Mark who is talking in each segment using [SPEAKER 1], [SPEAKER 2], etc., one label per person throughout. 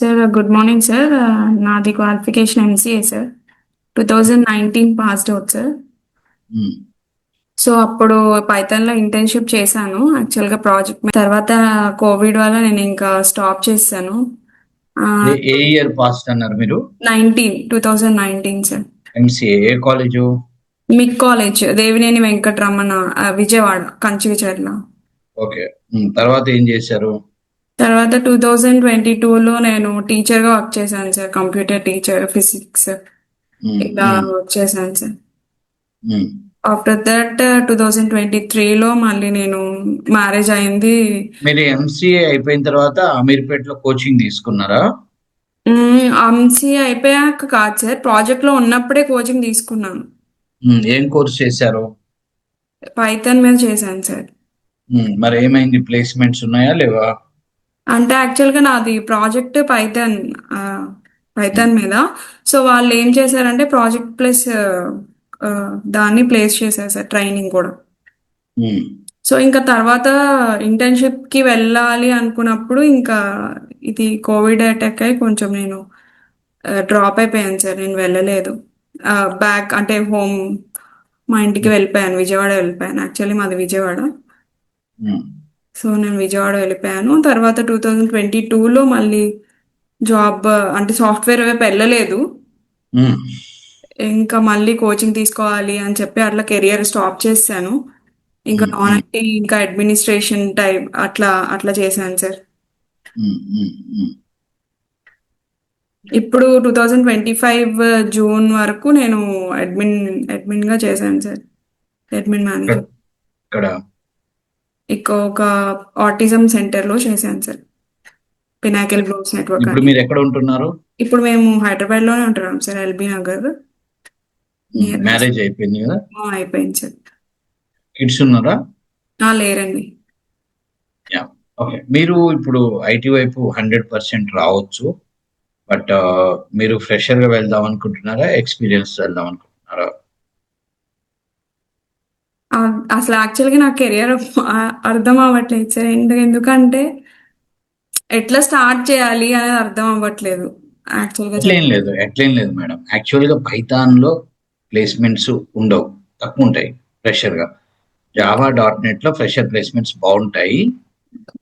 [SPEAKER 1] Sir good morning sir. నాది qualification MCA sir. 2019 passed out sir.
[SPEAKER 2] Um.
[SPEAKER 1] So అప్పుడు పైథాన్లో internship చేశాను యాక్చువల్గా ప్రాజెక్ట్ తర్వాత కోవిడ్ వల్ల నేను ఇంకా స్టాప్ చేశాను.
[SPEAKER 2] ఏ ఇయర్ పాస్ట్ అన్నారు మీరు?
[SPEAKER 1] 2019 సార్.
[SPEAKER 2] ఎంసీఏ ఏ college?
[SPEAKER 1] Mid college Devineni Venkataramana, Vijayawada Kanchikacherla.
[SPEAKER 2] Okay. తర్వాత ఏం చేశారు?
[SPEAKER 1] తర్వాత 2022లో నేను టీచర్గా వర్క్ చేశాను sir, computer teacher physics
[SPEAKER 2] um,
[SPEAKER 1] ఇలా
[SPEAKER 2] ఉమ్,
[SPEAKER 1] వర్క్ చేశాను సార్.
[SPEAKER 2] ఉమ్.
[SPEAKER 1] ఆఫ్టర్ దట్ 2023లో మళ్ళీ నేను మ్యారేజ్ అయింది.
[SPEAKER 2] మీరు ఎంసీఏ అయిపోయిన తర్వాత అమీర్పేటలో కోచింగ్ తీసుకున్నారా?
[SPEAKER 1] ఎంసీఏ అయిపోయాక కాదు సార్, ప్రాజెక్ట్లో ఉన్నప్పుడే కోచింగ్ తీసుకున్నాను.
[SPEAKER 2] ఏం కోర్స్ చేశారు?
[SPEAKER 1] పైథాన్ మీద చేశాను సార్.
[SPEAKER 2] మరి ఏమైంది, ప్లేస్మెంట్స్ ఉన్నాయా లేవా?
[SPEAKER 1] అంటే యాక్చువల్గా నాది ప్రాజెక్ట్ పైథాన్,
[SPEAKER 2] ఉమ్,
[SPEAKER 1] పైథాన్ మీద. సో వాళ్ళు ఏం చేశారంటే ప్రాజెక్ట్ ప్లస్ దాన్ని ప్లేస్ చేశారు సార్, ట్రైనింగ్ కూడా.
[SPEAKER 2] ఉమ్,
[SPEAKER 1] సో ఇంకా తర్వాత ఇంటర్న్షిప్కి వెళ్ళాలి అనుకున్నప్పుడు ఇంకా ఇది కోవిడ్ అటాక్ అయి కొంచెం నేను డ్రాప్ అయిపోయాను సార్, నేను వెళ్ళలేదు. బ్యాక్ అంటే హోమ్, మా ఇంటికి
[SPEAKER 2] ఉమ్,
[SPEAKER 1] వెళ్ళిపోయాను, విజయవాడ వెళ్ళిపోయాను. యాక్చువల్లీ మాది విజయవాడ.
[SPEAKER 2] ఉమ్,
[SPEAKER 1] సో నేను విజయవాడ వెళ్ళిపోయాను. తర్వాత 2022లో మళ్ళీ జాబ్ అంటే సాఫ్ట్వేర్ వైపు వెళ్ళలేదు.
[SPEAKER 2] ఉమ్,
[SPEAKER 1] ఇంకా మళ్ళీ కోచింగ్ తీసుకోవాలి అని చెప్పి అట్లా కెరియర్ స్టాప్ చేశాను. ఇంకా
[SPEAKER 2] ఉమ్,
[SPEAKER 1] నాన్
[SPEAKER 2] ఉమ్,
[SPEAKER 1] ఐటీ ఇంకా అడ్మినిస్ట్రేషన్ టైప్ అట్లా అట్లా చేశాను సార్.
[SPEAKER 2] ఉమ్, ఉమ్, ఉమ్.
[SPEAKER 1] ఇప్పుడు 2025 జూన్ వరకు నేను అడ్మిన్గా చేశాను సార్, అడ్మిన్
[SPEAKER 2] ఇక్కడ
[SPEAKER 1] మేనేజర్.
[SPEAKER 2] ఇక్కడ
[SPEAKER 1] ఇక ఒక ఆటిజం సెంటర్లో చేశాను సార్, పినాకిల్ గ్లోబ్స్ నెట్వర్క్
[SPEAKER 2] ఇప్పుడు
[SPEAKER 1] అని.
[SPEAKER 2] మీరు ఎక్కడ ఉంటున్నారు?
[SPEAKER 1] ఇప్పుడు మేము హైదరాబాద్లోనే ఉంటున్నాం sir, LB Nagar near by.
[SPEAKER 2] Marriage అయిపోయింది కదా?
[SPEAKER 1] అయిపోయింది సార్.
[SPEAKER 2] కిడ్స్ ఉన్నారా?
[SPEAKER 1] లేరండి.
[SPEAKER 2] యా. ఓకే. మీరు ఇప్పుడు ఐటీ వైపు 100% రావచ్చు. బట్ మీరు ఫ్రెషర్ గా వెళ్దాం అనుకుంటున్నారా, ఎక్స్పీరియన్స్ వెళ్దాం అనుకుంటున్నారా?
[SPEAKER 1] అసలు యాక్చువల్గా నా కెరియర్ అర్థం అవ్వట్లేదు సార్. ఎందుకంటే ఎట్లా స్టార్ట్ చేయాలి అనేది అర్థం అవ్వట్లేదు యాక్చువల్గా
[SPEAKER 2] ఎట్లేం లేదు మేడం. యాక్చువల్ గా పైథాన్ లో ప్లేస్మెంట్స్ ఉండవు, తక్కువ ఉంటాయి ఫ్రెషర్ గా. జావా .NET లో ఫ్రెషర్ ప్లేస్మెంట్స్ బాగుంటాయి.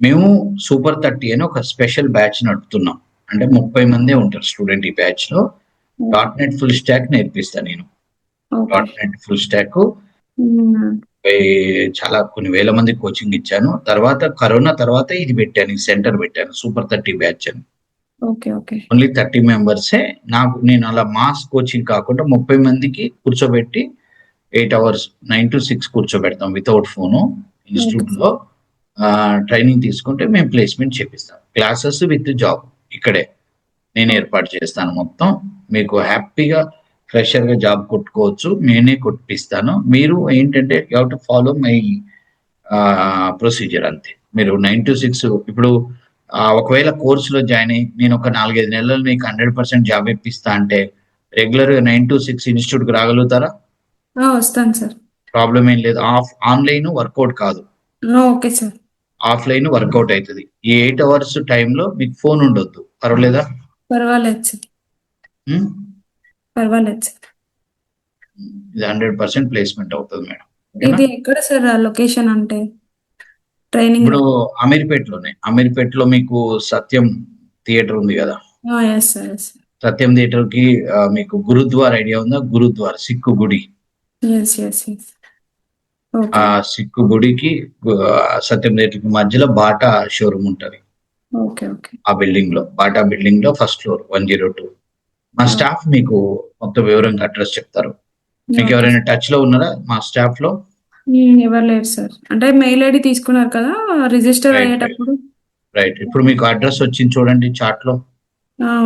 [SPEAKER 2] మేము సూపర్ 30 అని ఒక స్పెషల్ బ్యాచ్ నడుపుతున్నాం. అంటే 30 మందే ఉంటారు స్టూడెంట్ ఈ బ్యాచ్ లో. .NET ఫుల్ స్టాక్ నేర్పిస్తాను నేను.
[SPEAKER 1] ఓకే.
[SPEAKER 2] .NET ఫుల్ స్టాక్ చాలా కొన్ని వేల మంది కోచింగ్ ఇచ్చాను. తర్వాత కరోనా తర్వాత ఇది పెట్టాను, ఈ సెంటర్ పెట్టాను, సూపర్ 30 బ్యాచ్ అని.
[SPEAKER 1] ఓకే. ఓకే.
[SPEAKER 2] ఓన్లీ 30 మెంబర్సే. నేను అలా మాస్ కోచింగ్ కాకుండా 30 మందికి కూర్చోబెట్టి 8 అవర్స్ 9 to 6 కూర్చోబెడతాం వితౌట్ ఫోను ఇన్స్టిట్యూట్ లో. ట్రైనింగ్ తీసుకుంటే మేము ప్లేస్మెంట్ చేపిస్తాం. క్లాసెస్ విత్ జాబ్ ఇక్కడే నేను ఏర్పాటు చేస్తాను మొత్తం. మీకు హ్యాపీగా ఫ్రెషర్ గా జాబ్ కొట్టుకోవచ్చు, నేనే కొట్టిస్తాను. మీరు ఏంటంటే you have to follow my procedure అంతే. మీరు 9 to 6 ఇప్పుడు ఒకవేళ కోర్సులో జాయిన్ అయ్యి నేను ఒక 4-5 నెలలు మీకు 100% జాబ్ ఇప్పిస్తా అంటే రెగ్యులర్ గా 9 to 6 ఇన్స్టిట్యూట్ కి రాగలుగుతారా?
[SPEAKER 1] వస్తాను సార్.
[SPEAKER 2] ప్రాబ్లం ఏం లేదు. ఆన్లైన్ వర్కౌట్ కాదు,
[SPEAKER 1] ఓకే సార్.
[SPEAKER 2] ఆఫ్లైన్ వర్కౌట్ అవుతుంది. ఈ 8 అవర్స్ టైంలో మీకు ఫోన్ ఉండొద్దు, పర్వాలేదా?
[SPEAKER 1] పర్వాలేదు సార్.
[SPEAKER 2] ఉమ్?
[SPEAKER 1] పర్వాలేదు సార్.
[SPEAKER 2] ఇది 100% ప్లేస్మెంట్ అవుతుంది మేడం. ఓకేనా?
[SPEAKER 1] ఇది ఎక్కడ సార్ లొకేషన్ అంటే ట్రైనింగ్?
[SPEAKER 2] ఇప్పుడు అమీర్పేటలో మీకు సత్యం థియేటర్ ఉంది కదా.
[SPEAKER 1] Yes sir, yes sir.
[SPEAKER 2] Satyam theatre కి మీకు గురుద్వార్ ఐడియా ఉందా? గురుద్వార్ సిక్కు గుడి.
[SPEAKER 1] Yes yes yes.
[SPEAKER 2] ఆ
[SPEAKER 1] ఓకే.
[SPEAKER 2] సిక్కు గుడికి సత్యం థియేటర్ కి మధ్యలో బాటా షోరూమ్ ఉంటది.
[SPEAKER 1] ఓకే. ఓకే.
[SPEAKER 2] ఆ బిల్డింగ్ లో, బాటా బిల్డింగ్ లో ఫస్ట్ ఫ్లోర్ 102. మా స్టాఫ్ మీకు మొత్తం వివరంగా అడ్రస్ చెప్తారు. మీకు
[SPEAKER 1] ఓకే.
[SPEAKER 2] ఎవరైనా టచ్ లో ఉన్నారా మా స్టాఫ్ లో?
[SPEAKER 1] ఎవరు లేరు సార్. అంటే మెయిల్ ఐడి తీసుకున్నారు కదా రిజిస్టర్
[SPEAKER 2] రైట్, రైట్,
[SPEAKER 1] అయ్యేటప్పుడు.
[SPEAKER 2] రైట్. ఇప్పుడు మీకు అడ్రస్ వచ్చింది చూడండి చార్ట్ లో.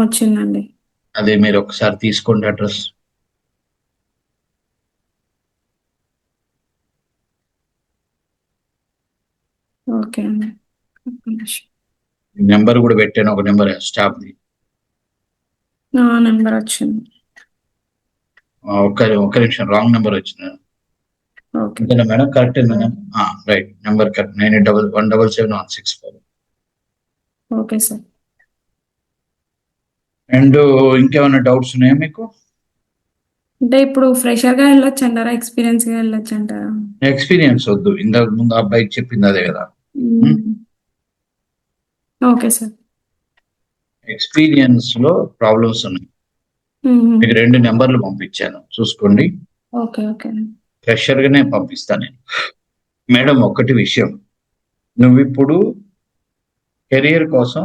[SPEAKER 1] వచ్చిందండి.
[SPEAKER 2] అదే మీరు ఒకసారి తీసుకోండి అడ్రస్.
[SPEAKER 1] ఓకే అండి. ఒక్క నిమిషం.
[SPEAKER 2] నెంబర్ కూడా పెట్టాను, ఒక నెంబర్ స్టాఫ్ ది.
[SPEAKER 1] నెంబర్ వచ్చింది.
[SPEAKER 2] ఒక్క నిమిషం, రాంగ్ నెంబర్ వచ్చింది.
[SPEAKER 1] ఓకే.
[SPEAKER 2] అంతేనా madam? Correct madam? Right, number correct. 98117716.
[SPEAKER 1] Okay sir.
[SPEAKER 2] And ఇంకేమైనా డౌట్స్ ఉన్నాయా మీకు?
[SPEAKER 1] అంటే ఇప్పుడు ఫ్రెషర్ గా వెళ్ళొచ్చు అంటారా, ఎక్స్పీరియన్స్ గా వెళ్ళొచ్చు అంటారా?
[SPEAKER 2] ఎక్స్పీరియన్స్ వద్దు, ఇంతకు ముందు ఆ అబ్బాయికి చెప్పింది అదే కదా.
[SPEAKER 1] Okay sir.
[SPEAKER 2] ఎక్స్పీరియన్స్ లో ప్రాబ్లమ్స్ ఉన్నాయి. మీకు 2 నెంబర్లు పంపించాను, చూసుకోండి.
[SPEAKER 1] Okay okay.
[SPEAKER 2] ఫ్రెషర్ గానే పంపిస్తాను నేను. మేడం, ఒకటి విషయం, నువ్వు ఇప్పుడు కెరియర్ కోసం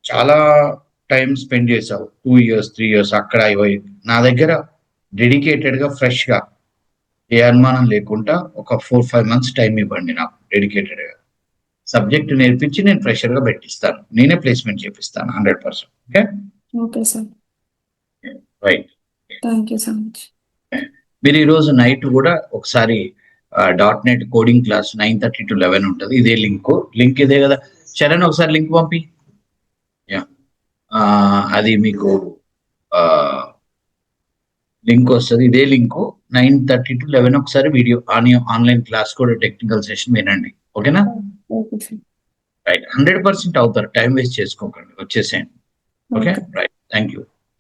[SPEAKER 2] చాలా టైం స్పెండ్ చేసావు, 2 years 3 years అక్కడ ఇవ్వ. నా దగ్గర డెడికేటెడ్ గా ఫ్రెష్ గా ఏ అనుమానం లేకుండా ఒక 4-5 months టైం ఇవ్వండి నాకు, డెడికేటెడ్ గా సబ్జెక్ట్ నేర్పించి నేను ఫ్రెషర్ గా పెట్టిస్తాను, నేనే ప్లేస్మెంట్ చేపిస్తాను 100%. Okay
[SPEAKER 1] okay sir.
[SPEAKER 2] Right.
[SPEAKER 1] Thank you so much.
[SPEAKER 2] మీరు ఈరోజు నైట్ కూడా ఒకసారి .NET కోడింగ్ క్లాస్ 9:30 to 11 ఉంటుంది. ఇదే లింక్ ఇదే కదా చరణ్, ఒకసారి లింక్ పంపి. యా, అది మీకు లింక్ వస్తుంది, ఇదే లింక్ 9:30 to 11 ఒకసారి వీడియో ఆన్లైన్ క్లాస్ కూడా టెక్నికల్ సెషన్ వినండి. ఓకేనా?
[SPEAKER 1] Okay sir.
[SPEAKER 2] రైట్, 100% అవుతారు, టైం వేస్ట్ చేసుకోకండి, వచ్చేసేయండి. Okay right, thank you.